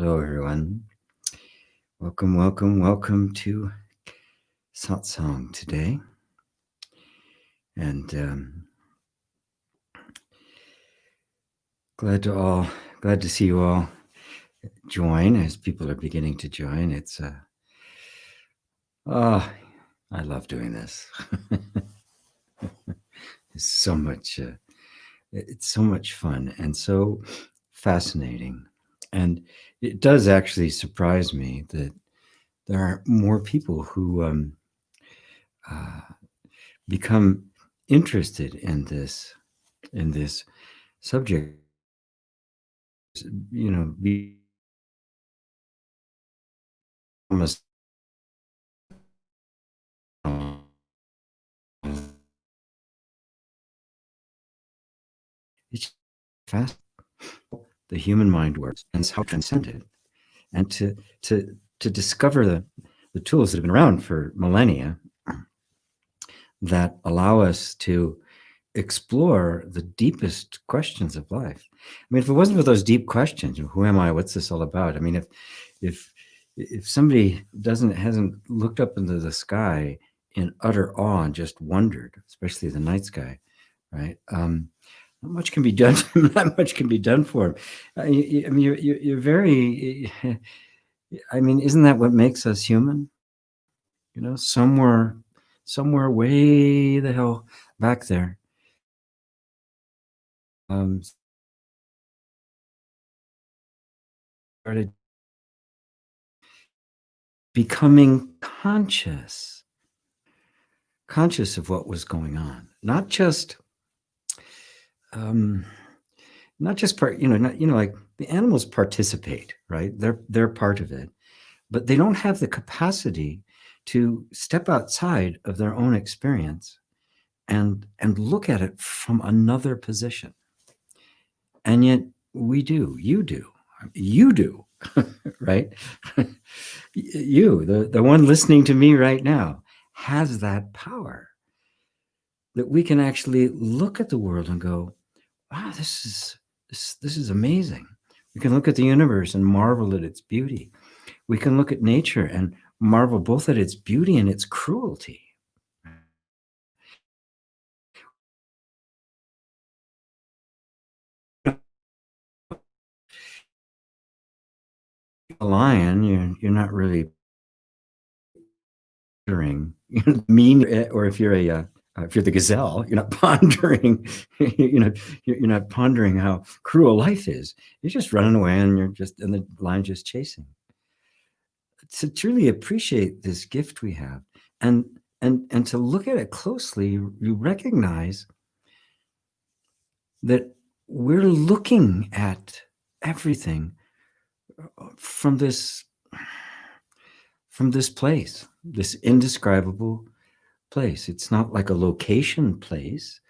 Hello, everyone. Welcome, welcome, welcome to Satsang today. And glad to see you all join as people are beginning to join. It's I love doing this. It's so much fun and so fascinating. And it does actually surprise me that there are more people who become interested in this subject. Be almost it's fast. The human mind works and how transcendent, and to discover the tools that have been around for millennia that allow us to explore the deepest questions of life. I mean, if it wasn't for those deep questions, who am I? What's this all about? I mean, if somebody hasn't looked up into the sky in utter awe and just wondered, especially the night sky, right? Not much can be done. Not much can be done for him. I mean, you're very. I mean, isn't that what makes us human? Somewhere way the hell back there, started becoming conscious of what was going on. Not just part. Like the animals participate, right? They're part of it, but they don't have the capacity to step outside of their own experience and look at it from another position. And yet we do. You do. Right? You, the one listening to me right now, has that power that we can actually look at the world and go, wow, this is amazing. We can look at the universe and marvel at its beauty. We can look at nature and marvel both at its beauty and its cruelty. A lion, you're not really pondering mean, or if you're the gazelle, you're not pondering, you're not pondering how cruel life is. You're just running away, and the lion's just chasing. To truly appreciate this gift we have, and to look at it closely, you recognize that we're looking at everything from this place, this indescribable place. It's not like a location place,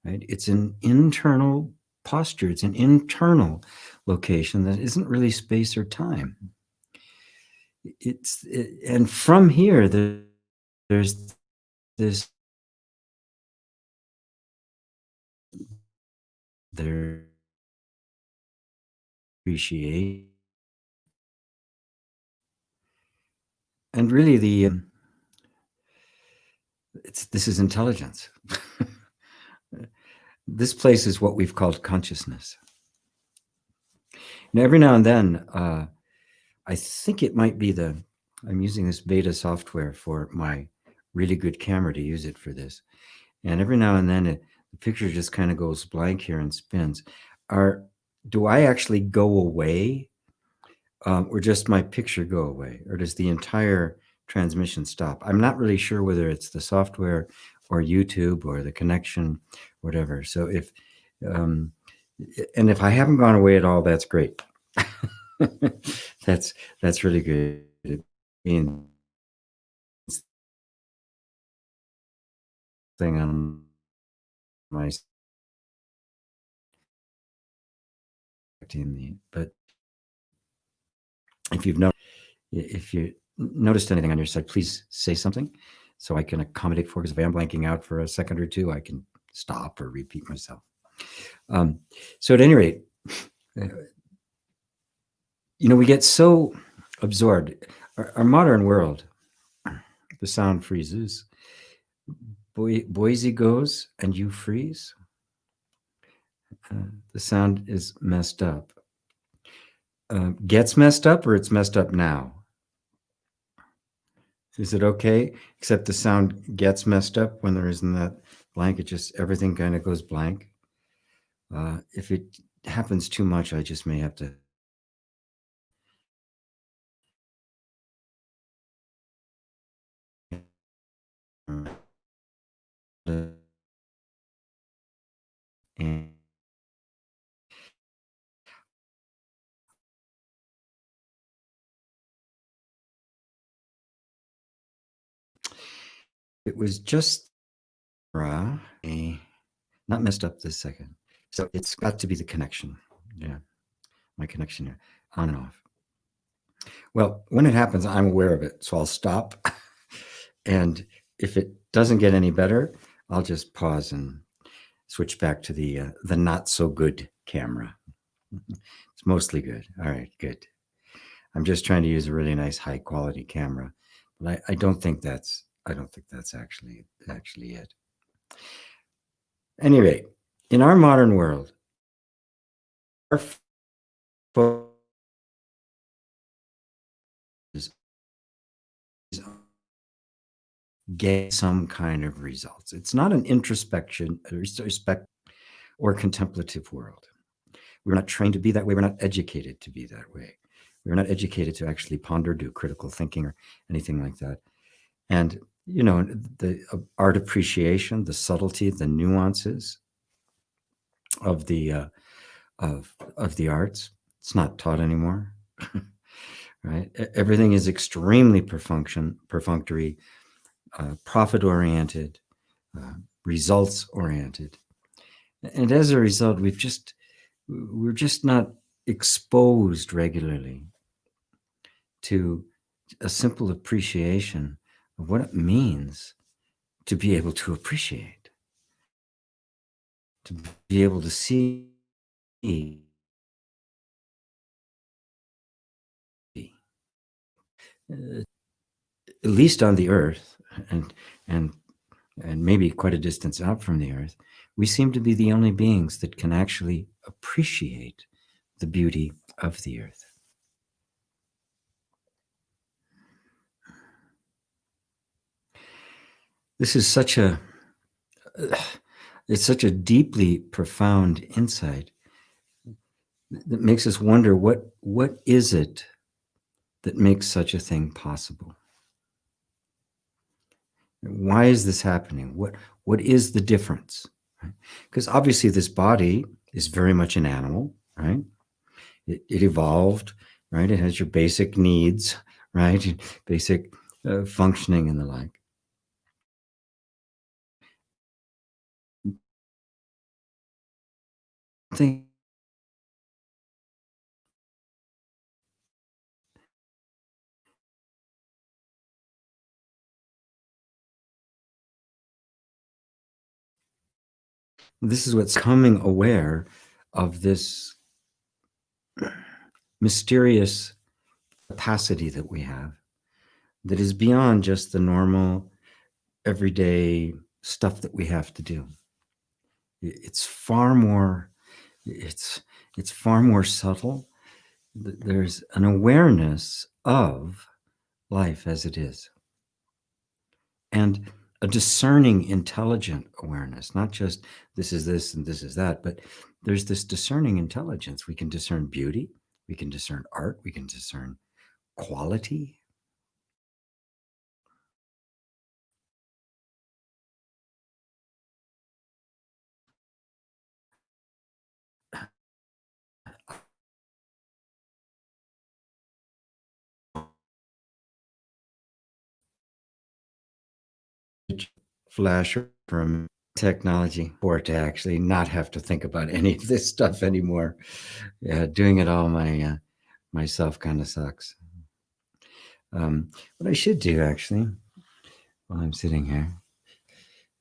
right? It's an internal posture. It's an internal location that isn't really space or time. And from here, there's this. There appreciate, and really this is intelligence. This place is what we've called consciousness. Now, every now and then, I think it might be I'm using this beta software for my really good camera to use it for this. And every now and then the picture just kind of goes blank here and spins. Do I actually go away, or just my picture go away, or does the entire transmission stop? I'm not really sure whether it's the software or YouTube or the connection, whatever. So if I haven't gone away at all, that's great. That's really good. Being thing on my but if you noticed anything on your side, please say something so I can accommodate for it. Because if I'm blanking out for a second or two, I can stop or repeat myself. So at any rate, we get so absorbed. Our modern world, the sound freezes. Boise goes and you freeze. The sound is messed up. Gets messed up, or it's messed up now? Is it okay? Except the sound gets messed up when there isn't that blank. It just, everything kind of goes blank. If it happens too much, I just may have to. And it was just not messed up this second. So it's got to be the connection. Yeah, my connection here, on and off. Well, when it happens, I'm aware of it, so I'll stop. And if it doesn't get any better, I'll just pause and switch back to the not so good camera. It's mostly good. All right, good. I'm just trying to use a really nice high quality camera, but I don't think that's actually it. Anyway, in our modern world, our focus is get some kind of results. It's not an introspection, or contemplative world. We're not trained to be that way. We're not educated to be that way. We're not educated to actually ponder, do critical thinking, or anything like that. And the art appreciation, the subtlety, the nuances of the of the arts, it's not taught anymore. Right? Everything is extremely perfunctory, profit-oriented, results-oriented. And as a result, we're just not exposed regularly to a simple appreciation of what it means to be able to appreciate, to be able to see, at least on the earth, and and maybe quite a distance out from the earth, we seem to be the only beings that can actually appreciate the beauty of the earth. This is such a deeply profound insight that makes us wonder what is it that makes such a thing possible? Why is this happening? What is the difference? Because obviously this body is very much an animal, right? It evolved, right? It has your basic needs, right? Basic functioning and the like. I think this is what's coming aware of this mysterious capacity that we have that is beyond just the normal everyday stuff that we have to do. It's far more subtle. There's an awareness of life as it is, and a discerning, intelligent awareness, not just this is this and this is that, but there's this discerning intelligence. We can discern beauty, we can discern art, we can discern quality. Flasher from technology, or to actually not have to think about any of this stuff anymore. Yeah, doing it all myself kind of sucks. What I should do actually, while I'm sitting here,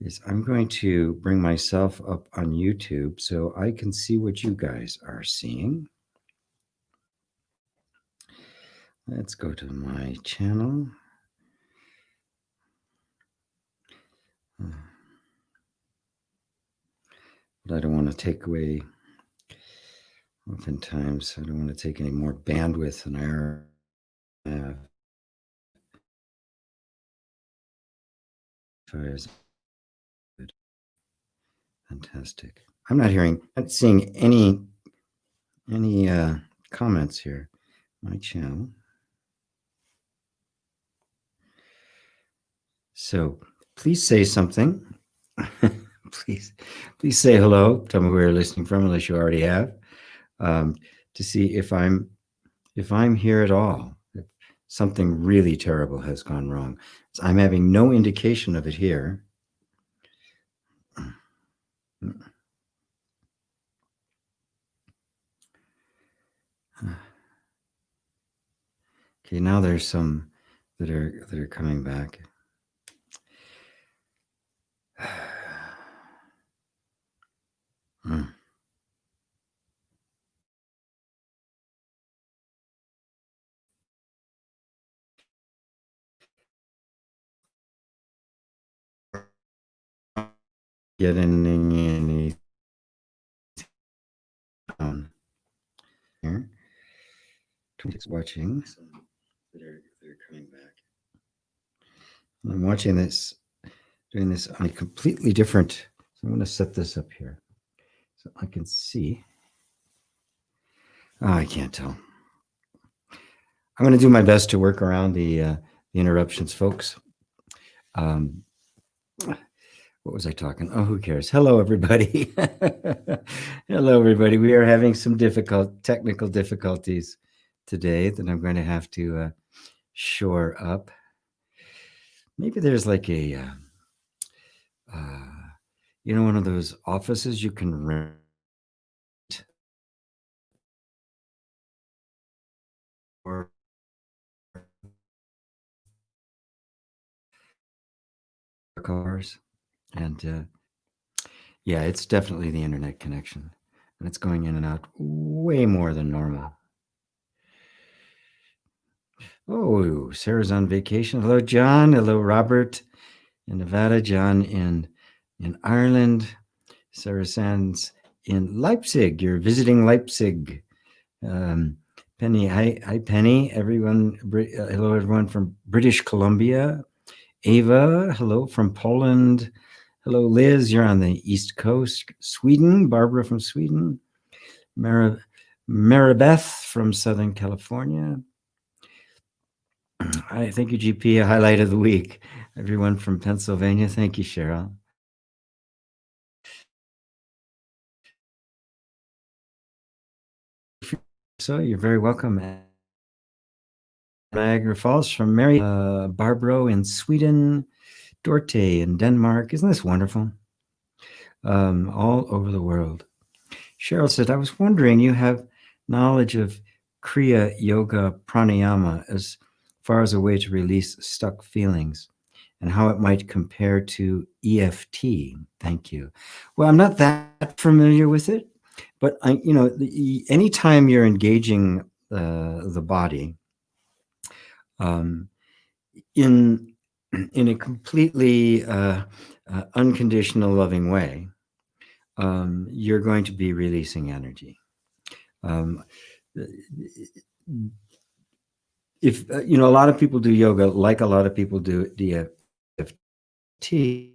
is I'm going to bring myself up on YouTube so I can see what you guys are seeing. Let's go to my channel. But I don't want to take away, oftentimes, I don't want to take any more bandwidth than I already have. Fantastic. I'm not seeing any comments here. My channel. So please say something. please say hello. Tell me where you're listening from, unless you already have, to see if I'm here at all. If something really terrible has gone wrong. So I'm having no indication of it here. Okay, now there's some that are coming back. Getting any here. 26 watching. That are coming back. I'm watching this, doing this on a completely different. So I'm going to set this up here so I can see. Oh, I can't tell. I'm going to do my best to work around the interruptions, folks. What was I talking? Oh, who cares? Hello, everybody. Hello, everybody. We are having some technical difficulties today that I'm going to have to shore up. Maybe there's like a, one of those offices you can rent. Or cars. And yeah, it's definitely the internet connection. And it's going in and out way more than normal. Oh, Sarah's on vacation. Hello, John. Hello, Robert in Nevada. John in Ireland. Sarah Sands in Leipzig. You're visiting Leipzig. Penny, hi, Penny. Everyone, hello, everyone from British Columbia. Ava, hello from Poland. Hello, Liz. You're on the East Coast. Sweden. Barbara from Sweden. Maribeth from Southern California. Hi, thank you, GP. A highlight of the week. Everyone from Pennsylvania. Thank you, Cheryl. So you're very welcome. Niagara Falls from Mary, Barbaro in Sweden, Dorte in Denmark. Isn't this wonderful? All over the world. Cheryl said, I was wondering, you have knowledge of Kriya Yoga Pranayama as far as a way to release stuck feelings and how it might compare to EFT. Thank you. Well, I'm not that familiar with it, but anytime you're engaging the body in a completely unconditional, loving way, you're going to be releasing energy. If a lot of people do yoga, like a lot of people do DFT,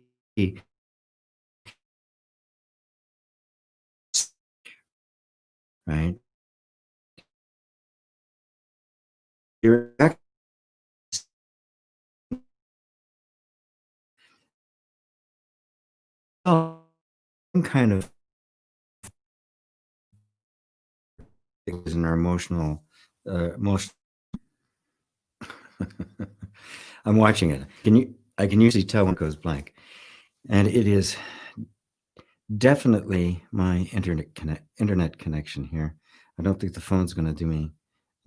right? You're kind of things in our emotional. I'm watching it. I can usually tell when it goes blank, and it is definitely my internet connection here. I don't think the phone's going to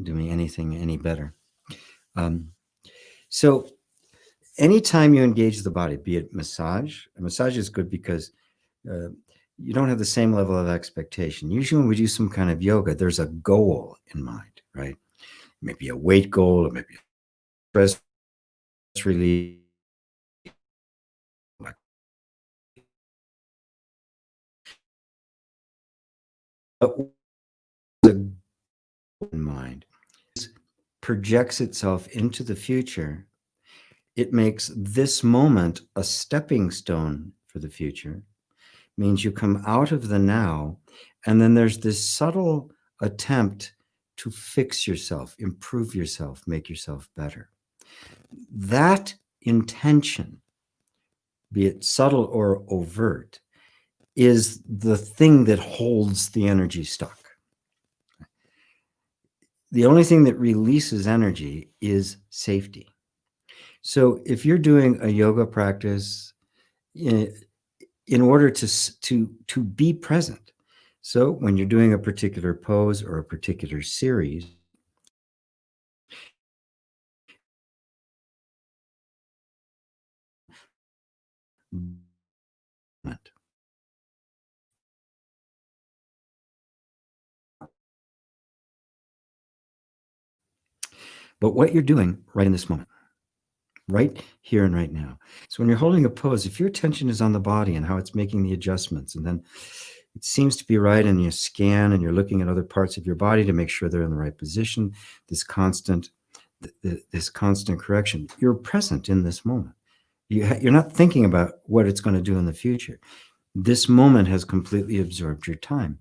do me anything any better. So anytime you engage the body, be it massage is good because you don't have the same level of expectation. Usually when we do some kind of yoga, there's a goal in mind, right? maybe a weight goal, or maybe a stress relief. But the mind projects itself into the future. It makes this moment a stepping stone for the future. Means you come out of the now, and then there's this subtle attempt to fix yourself, improve yourself, make yourself better. That intention, be it subtle or overt, is the thing that holds the energy stuck. The only thing that releases energy is safety. So if you're doing a yoga practice, in order to be present, so when you're doing a particular pose or a particular series, but what you're doing right in this moment, right here and right now. So when you're holding a pose, if your attention is on the body and how it's making the adjustments, and then it seems to be right, and you scan and you're looking at other parts of your body to make sure they're in the right position, this constant correction, you're present in this moment. You're not thinking about what it's going to do in the future. This moment has completely absorbed your time.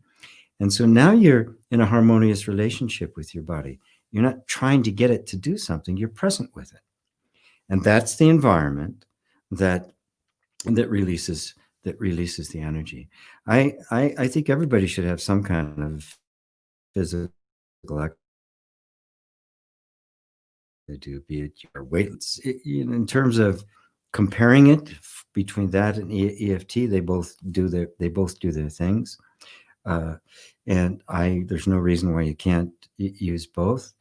And so now you're in a harmonious relationship with your body. You're not trying to get it to do something, you're present with it. And that's the environment that releases the energy. I think everybody should have some kind of physical activity to do, be it your weights. In terms of comparing it between that and EFT, they both do their things. And there's no reason why you can't use both.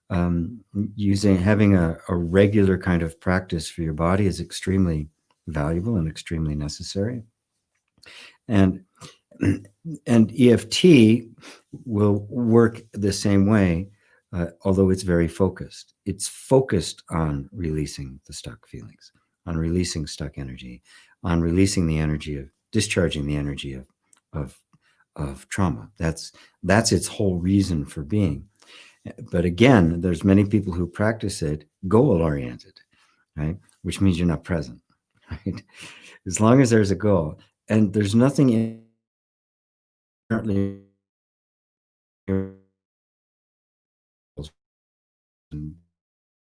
Having a regular kind of practice for your body is extremely valuable and extremely necessary. And EFT will work the same way, although it's very focused. It's focused on releasing the stuck feelings, on releasing stuck energy, on releasing the energy of discharging the energy of trauma. That's its whole reason for being. But again, there's many people who practice it goal-oriented, right? Which means you're not present, right? As long as there's a goal, and there's nothing inherently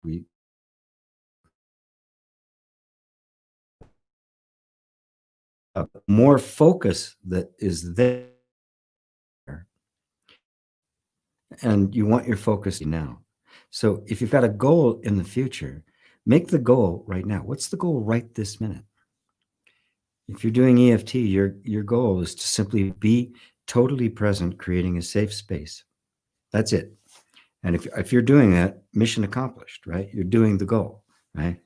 we more focus that is there, and you want your focus now. So if you've got a goal in the future, make the goal right now. What's the goal right this minute? If you're doing EFT, your goal is to simply be totally present, creating a safe space. That's it. And if you're doing that, mission accomplished, right? You're doing the goal, right?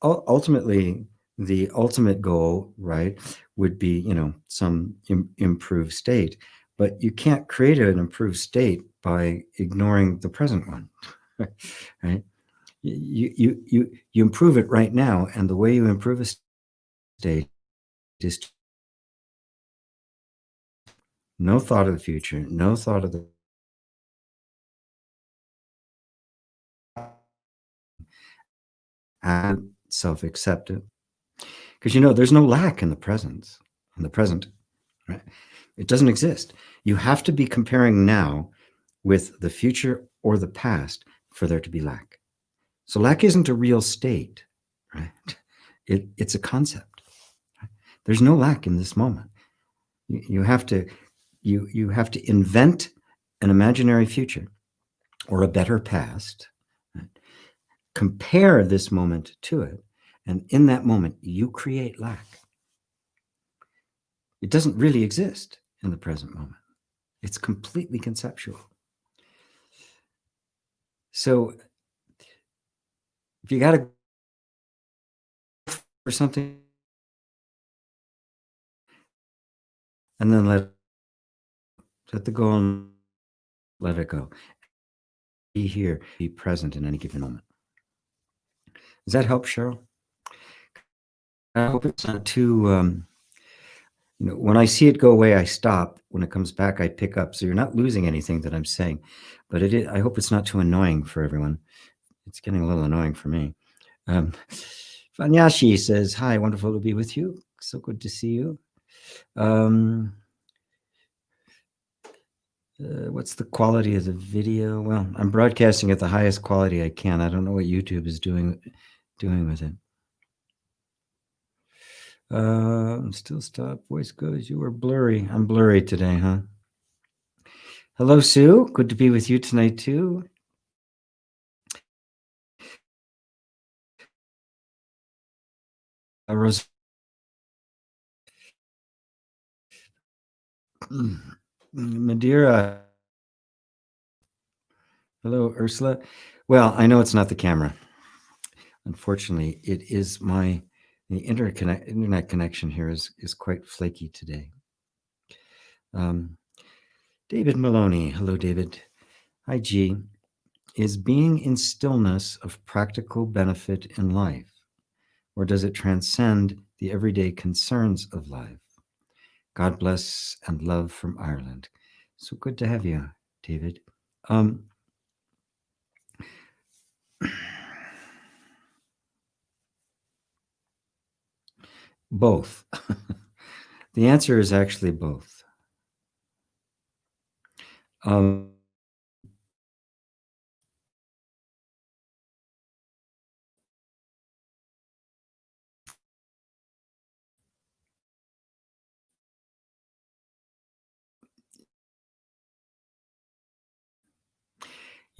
Ultimately, the ultimate goal, right, would be, some improved state. But you can't create an improved state by ignoring the present one, right? You improve it right now, and the way you improve a state is no thought of the future, no thought of the and self-acceptance. Because there's no lack in the present, right? It doesn't exist. You have to be comparing now with the future or the past for there to be lack. So lack isn't a real state, right? It's a concept. Right? There's no lack in this moment. You have to invent an imaginary future or a better past, right? Compare this moment to it, and in that moment, you create lack. It doesn't really exist in the present moment. It's completely conceptual. So if you got to for something and then let the go and let it go. here, be present in any given moment. Does that help, Cheryl? I hope it's not too, when I see it go away, I stop. When it comes back, I pick up. So you're not losing anything that I'm saying, but I hope it's not too annoying for everyone. It's getting a little annoying for me. Vanyashi says, hi, wonderful to be with you. So good to see you. What's the quality of the video? Well, I'm broadcasting at the highest quality I can. I don't know what YouTube is doing with it. Still stop. Voice goes. You are blurry. I'm blurry today, huh? Hello, Sue. Good to be with you tonight, too. Rose. Madeira. Hello, Ursula. Well, I know it's not the camera. Unfortunately, it is the internet connection here is quite flaky today. David Maloney. Hello, David. Hi, G. Is being in stillness of practical benefit in life, or does it transcend the everyday concerns of life? God bless and love from Ireland. So good to have you, David. Both. The answer is actually both.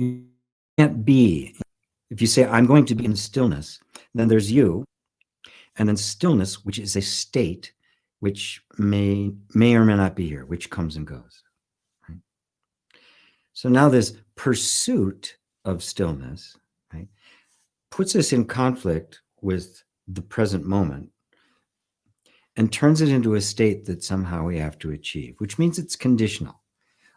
You can't be. If you say, I'm going to be in stillness, then there's you, and then stillness, which is a state which may or may not be here, which comes and goes. Right? So now this pursuit of stillness, right, puts us in conflict with the present moment and turns it into a state that somehow we have to achieve, which means it's conditional.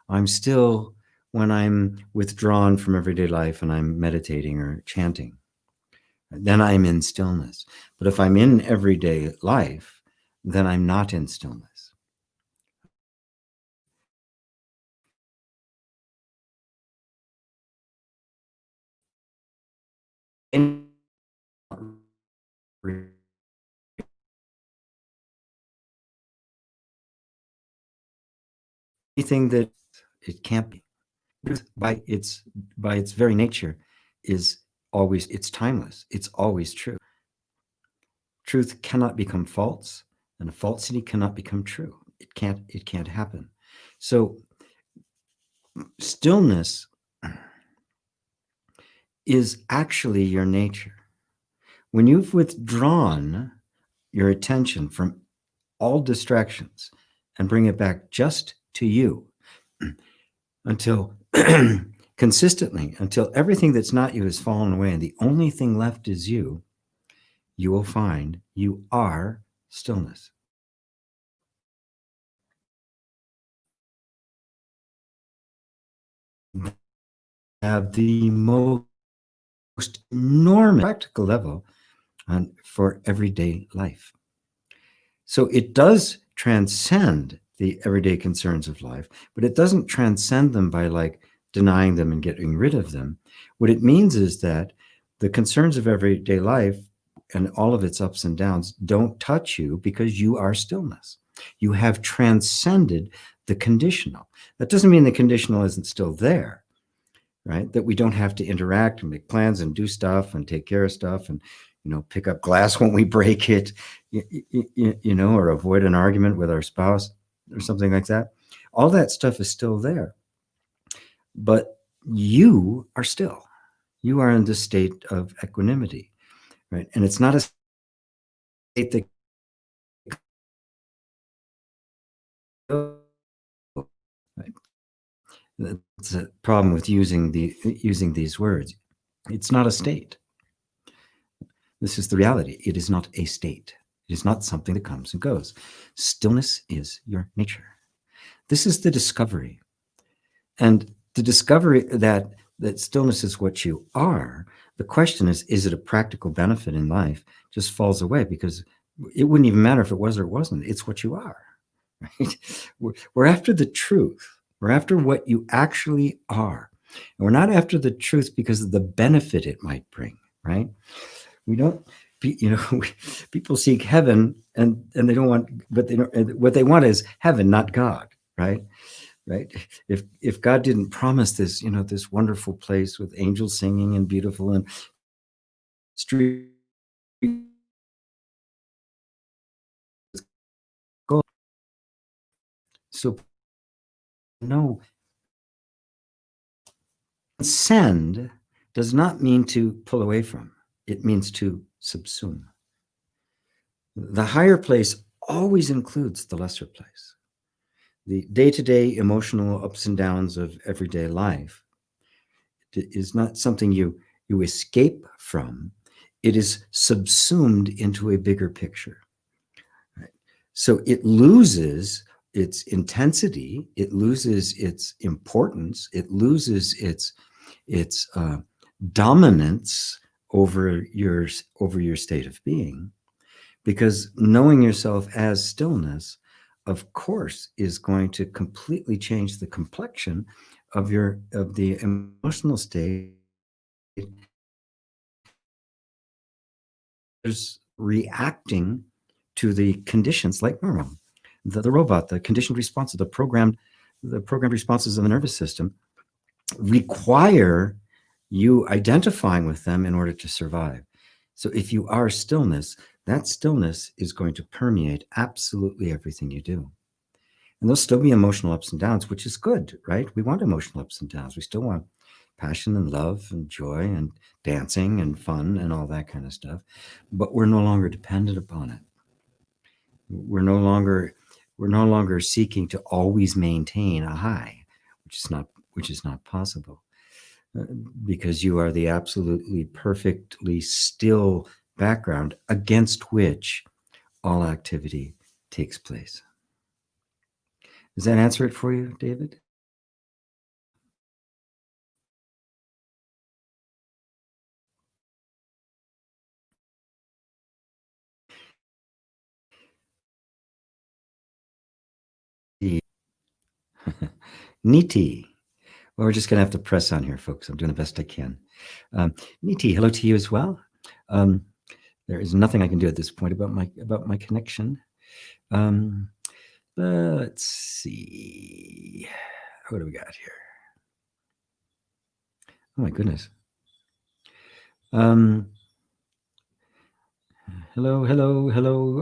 I'm still when I'm withdrawn from everyday life and I'm meditating or chanting. Then I'm in stillness. But if I'm in everyday life, then I'm not in stillness. Anything that it can't be, by its very nature, is always, it's timeless. It's always true. Truth cannot become false, and a falsity cannot become true. It can't happen. So stillness is actually your nature. When you've withdrawn your attention from all distractions and bring it back just to you until consistently, until everything that's not you has fallen away and the only thing left is you, you will find you are stillness. Have the most enormous practical level for everyday life. So it does transcend the everyday concerns of life, but it doesn't transcend them by like denying them and getting rid of them. What it means is that the concerns of everyday life and all of its ups and downs don't touch you because you are stillness. You have transcended the conditional. That doesn't mean the conditional isn't still there, right? That we don't have to interact and make plans and do stuff and take care of stuff and, pick up glass when we break it, or avoid an argument with our spouse or something like that. All that stuff is still there. But you are still. You are in the state of equanimity, right? And it's not a state that right? That's a problem with using these words. It's not a state. This is the reality. It is not a state. It is not something that comes and goes. Stillness is your nature. This is the discovery. And the discovery that that stillness is what you are. The question is it a practical benefit in life? Just falls away, because it wouldn't even matter if it was or it wasn't. It's what you are, right? We're after the truth. We're after what you actually are. And we're not after the truth because of the benefit it might bring, right? We don't, people seek heaven and they don't want, but they don't, what they want is heaven, not God, right? Right. If God didn't promise this, this wonderful place with angels singing and beautiful and street gold. So no, transcend does not mean to pull away from. It means to subsume. The higher place always includes the lesser place. The day-to-day emotional ups and downs of everyday life is not something you escape from. It is subsumed into a bigger picture. Right? So it loses its intensity, it loses its importance, it loses its dominance over your state of being, because knowing yourself as stillness, of course, is going to completely change the complexion of the emotional state. Is reacting to the conditions like normal. The robot, the conditioned responses, the programmed responses of the nervous system require you identifying with them in order to survive. So if you are stillness, that stillness is going to permeate absolutely everything you do. And there'll still be emotional ups and downs, which is good, right? We want emotional ups and downs. We still want passion and love and joy and dancing and fun and all that kind of stuff. But we're no longer dependent upon it. We're no longer seeking to always maintain a high, which is not possible. Because you are the absolutely perfectly still background against which all activity takes place. Does that answer it for you, David? Niti. Well, we're just going to have to press on here, folks. I'm doing the best I can. Niti, hello to you as well. There is nothing I can do at this point about my connection. Let's see. What do we got here? Oh my goodness. Hello,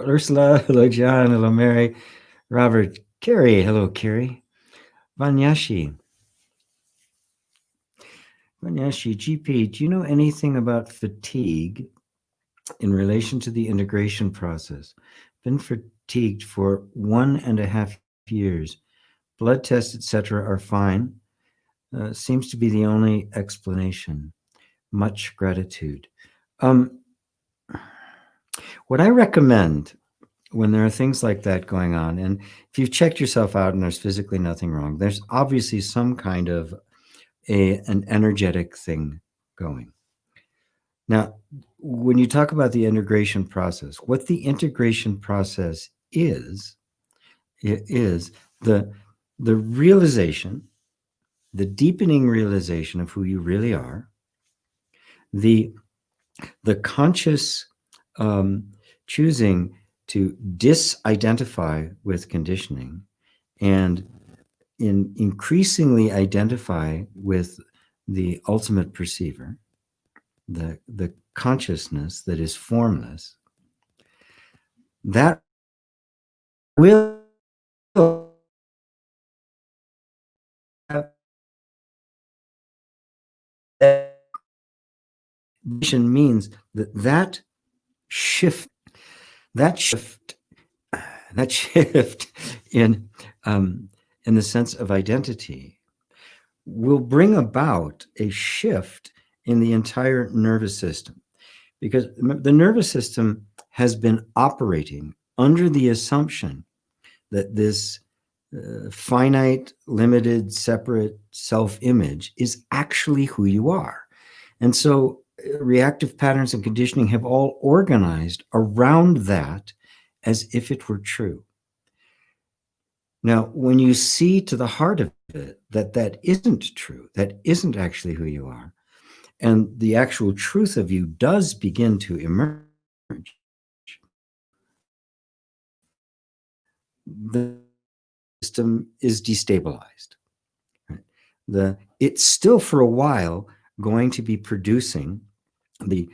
Ursula. Hello, John. Hello, Mary. Robert. Carrie. Hello, Carrie. Vanyashi, GP, do you know anything about fatigue in relation to the integration process? Been fatigued for 1.5 years. Blood tests, etc., are fine. Seems to be the only explanation. Much gratitude. What I recommend when there are things like that going on, and if you've checked yourself out and there's physically nothing wrong, there's obviously some kind of an energetic thing going. Now, when you talk about the integration process, what the integration process is, it is the realization, the deepening realization of who you really are, the conscious choosing to disidentify with conditioning and increasingly identify with the ultimate perceiver, the consciousness that is formless, that will have means that shift in the sense of identity will bring about a shift in the entire nervous system, because the nervous system has been operating under the assumption that this finite, limited, separate self-image is actually who you are. And so reactive patterns and conditioning have all organized around that as if it were true. Now, when you see to the heart of it that that isn't true, that isn't actually who you are, and the actual truth of you does begin to emerge, the system is destabilized. Right? It's still for a while going to be producing the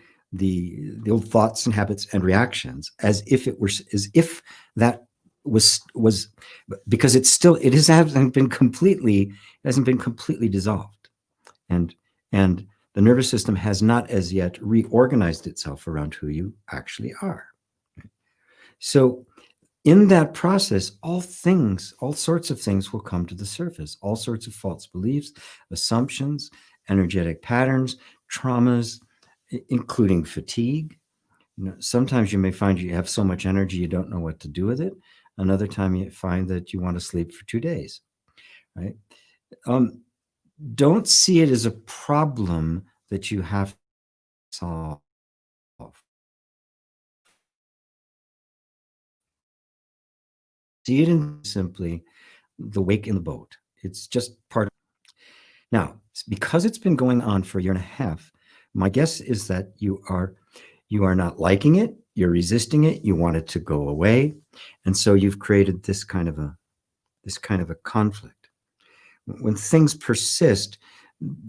old thoughts and habits and reactions as if that was because it hasn't been completely dissolved, and the nervous system has not as yet reorganized itself around who you actually are. So in that process, all sorts of things will come to the surface, all sorts of false beliefs, assumptions, energetic patterns, traumas, including fatigue. Sometimes you may find you have so much energy you don't know what to do with it. Another time you find that you want to sleep for 2 days, right? Don't see it as a problem that you have to solve. See it in simply the wake in the boat. It's just part of it. Now, because it's been going on for a year and a half, my guess is that you are not liking it, you're resisting it, you want it to go away, and so you've created this kind of a conflict. When things persist,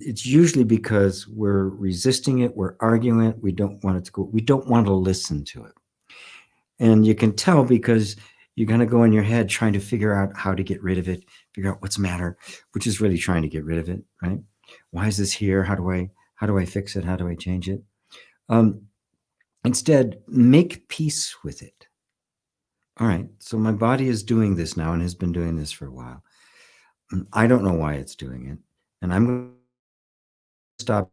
it's usually because we're resisting it, we're arguing it, we don't want it to go, we don't want to listen to it. And you can tell because you're going to go in your head trying to figure out how to get rid of it, figure out what's the matter, which is really trying to get rid of it, right? Why is this here? How do I fix it? How do I change it? Instead, make peace with it. All right, so my body is doing this now and has been doing this for a while. I don't know why it's doing it, and I'm going to stop.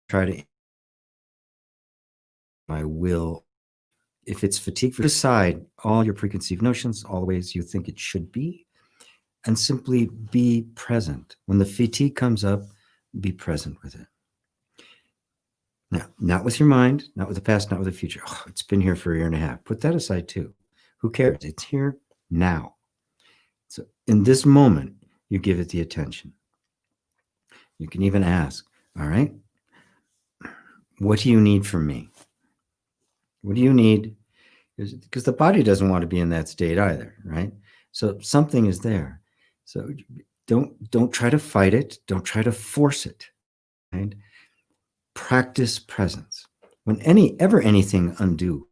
Try to my will. If it's fatigue, put aside all your preconceived notions, all the ways you think it should be, and simply be present. When the fatigue comes up, be present with it. Now, not with your mind, not with the past, not with the future. Oh, it's been here for a year and a half. Put that aside too. Who cares? It's here now. So in this moment, you give it the attention. You can even ask, all right, what do you need from me? What do you need? Because the body doesn't want to be in that state either, right? So something is there. So don't try to fight it. Don't try to force it. Right? Practice presence. When anything undue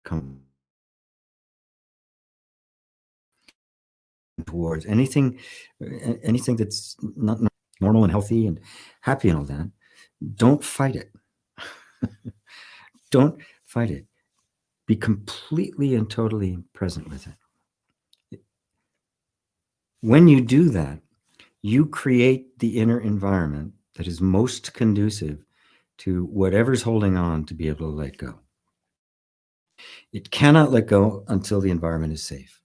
comes towards anything that's not normal and healthy and happy and all that, don't fight it. Don't fight it. Be completely and totally present with it. When you do that, you create the inner environment that is most conducive to whatever's holding on to be able to let go. It cannot let go until the environment is safe.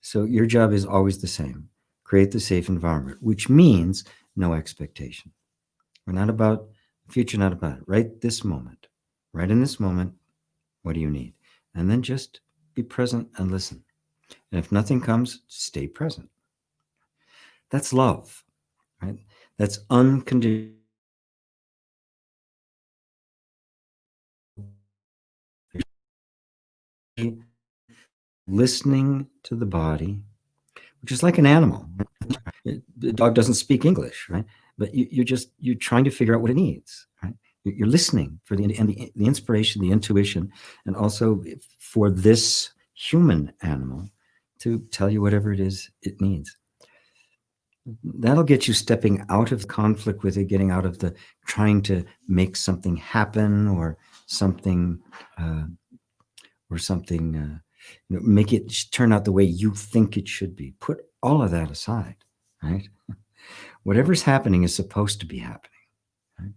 So your job is always the same. Create the safe environment, which means no expectation. We're not about the future, not about it. Right this moment. Right in this moment, what do you need? And then just be present and listen. And if nothing comes, stay present. That's love, right? That's unconditional. Listening to the body, which is like an animal. The dog doesn't speak English, right? But you're trying to figure out what it needs, right? You're listening for the inspiration, the intuition, and also for this human animal to tell you whatever it is it needs. That'll get you stepping out of conflict with it, getting out of the trying to make something happen or something make it turn out the way you think it should be. Put all of that aside, right? Whatever's happening is supposed to be happening. Right?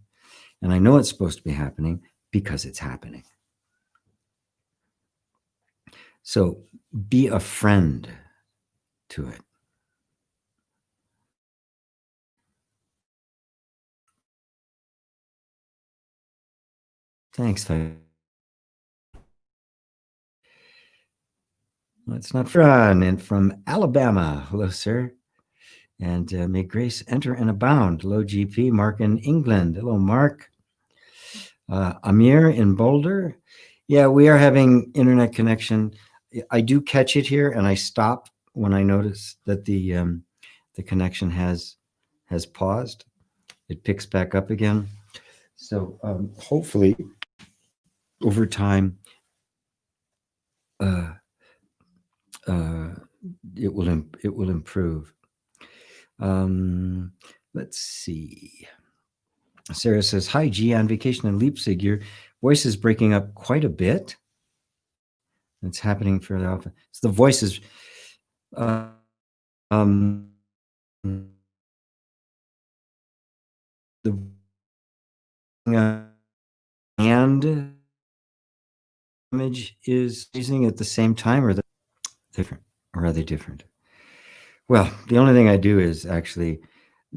And I know it's supposed to be happening because it's happening. So be a friend to it. Thanks, folks. Well, it's not fun. And from Alabama, hello, sir. And may grace enter and abound. Hello, GP. Mark in England. Hello, Mark. Amir in Boulder. Yeah, we are having internet connection. I do catch it here, and I stop when I notice that the connection has paused. It picks back up again. So hopefully, over time, it will improve. Let's see. Sarah says, "Hi, G. On vacation in Leipzig, your voice is breaking up quite a bit. It's happening fairly often. So the voice is, the and image is using at the same time, or different, or are they different? Well, the only thing I do is actually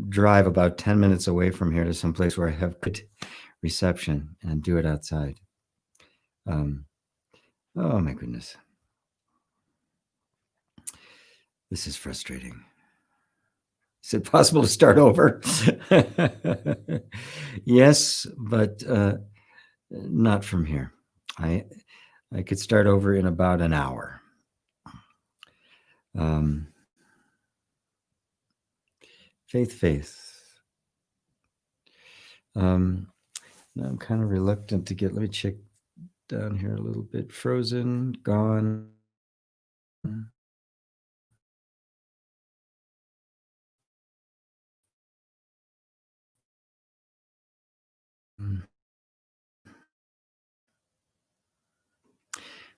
drive about 10 minutes away from here to some place where I have good reception and do it outside. Oh my goodness. This is frustrating. Is it possible to start over? Yes, but not from here. I could start over in about an hour. Faith. Now I'm kind of reluctant to get, let me check down here a little bit. Frozen, gone.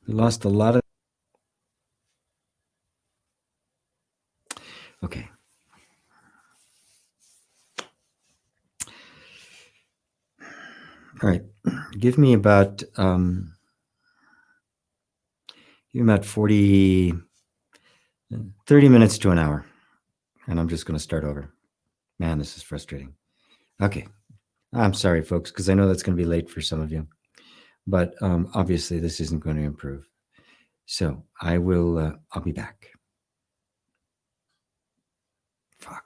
We lost a lot of. Okay. All right. Give me about 30 minutes to an hour. And I'm just going to start over. Man, this is frustrating. Okay. I'm sorry, folks, because I know that's going to be late for some of you. But obviously, this isn't going to improve. So I'll be back. Fuck.